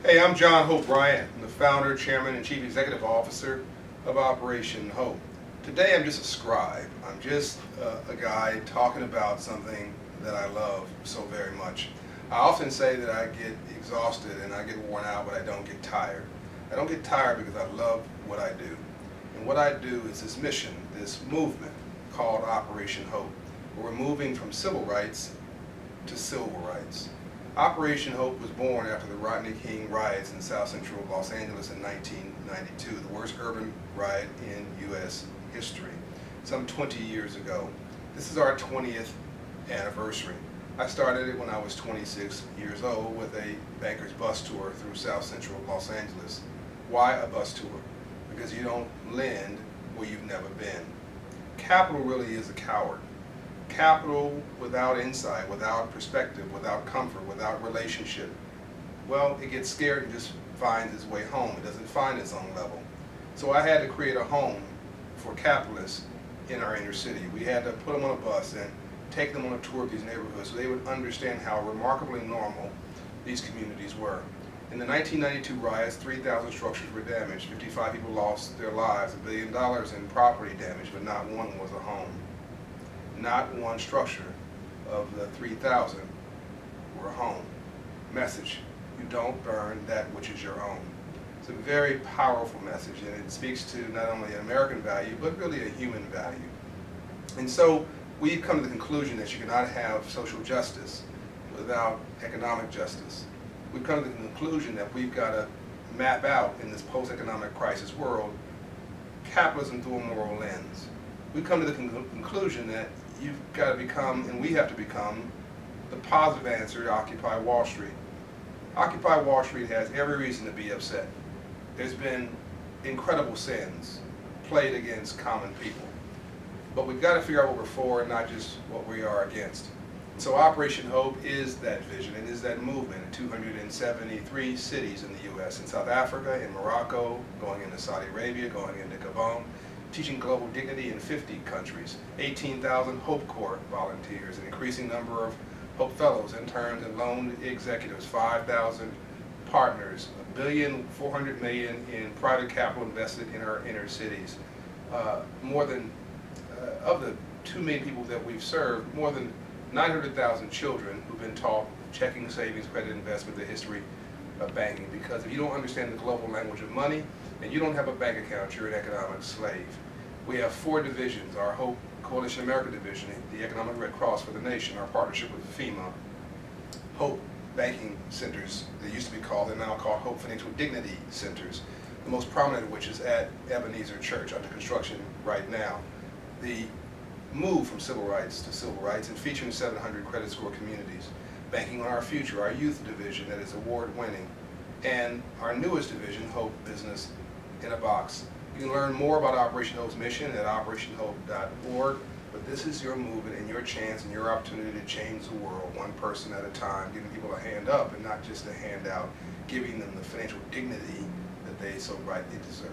Hey, I'm John Hope Bryant. I'm the founder, chairman, and chief executive officer of Operation Hope. Today I'm just a scribe. I'm just a guy talking about something that I love so very much. I often say that I get exhausted and I get worn out, but I don't get tired. I don't get tired because I love what I do. And what I do is this mission, this movement called Operation Hope, where we're moving from civil rights to civil rights. Operation Hope was born after the Rodney King riots in South Central Los Angeles in 1992, the worst urban riot in U.S. history, some 20 years ago. This is our 20th anniversary. I started it when I was 26 years old with a banker's bus tour through South Central Los Angeles. Why a bus tour? Because you don't lend where you've never been. Capital really is a coward. Capital without insight, without perspective, without comfort, without relationship, well, it gets scared and just finds its way home. It doesn't find its own level. So I had to create a home for capitalists in our inner city. We had to put them on a bus and take them on a tour of these neighborhoods so they would understand how remarkably normal these communities were. In the 1992 riots, 3,000 structures were damaged. 55 people lost their lives, $1 billion in property damage, but not one was a home. Not one structure of the 3,000 were a home. Message: you don't burn that which is your own. It's a very powerful message, and it speaks to not only an American value, but really a human value. And so we've come to the conclusion that you cannot have social justice without economic justice. We've come to the conclusion that we've got to map out in this post-economic crisis world capitalism through a moral lens. We've come to the conclusion that you've got to become, and we have to become, the positive answer to Occupy Wall Street. Occupy Wall Street has every reason to be upset. There's been incredible sins played against common people. But we've got to figure out what we're for and not just what we are against. So Operation Hope is that vision. It is that movement in 273 cities in the U.S., in South Africa, in Morocco, going into Saudi Arabia, going into Gabon, teaching global dignity in 50 countries, 18,000 Hope Corps volunteers, an increasing number of Hope Fellows, interns, and loan executives, 5,000 partners, $1.4 billion in private capital invested in our inner cities. More than, of the 2 million people that we've served, more than 900,000 children who've been taught checking, savings, credit, investment, the history of banking. Because if you don't understand the global language of money, and you don't have a bank account, you're an economic slave. We have 4 divisions: our Hope Coalition America division, the Economic Red Cross for the Nation, our partnership with FEMA, Hope Banking Centers, they used to be called, they're now called Hope Financial Dignity Centers, the most prominent of which is at Ebenezer Church, under construction right now. The move from civil rights to civil rights, and featuring 700 credit score communities. Banking on Our Future, our youth division that is award-winning, and our newest division, Hope Business in a Box. You can learn more about Operation Hope's mission at operationhope.org, but this is your movement and your chance and your opportunity to change the world one person at a time, giving people a hand up and not just a handout, giving them the financial dignity that they so rightly deserve.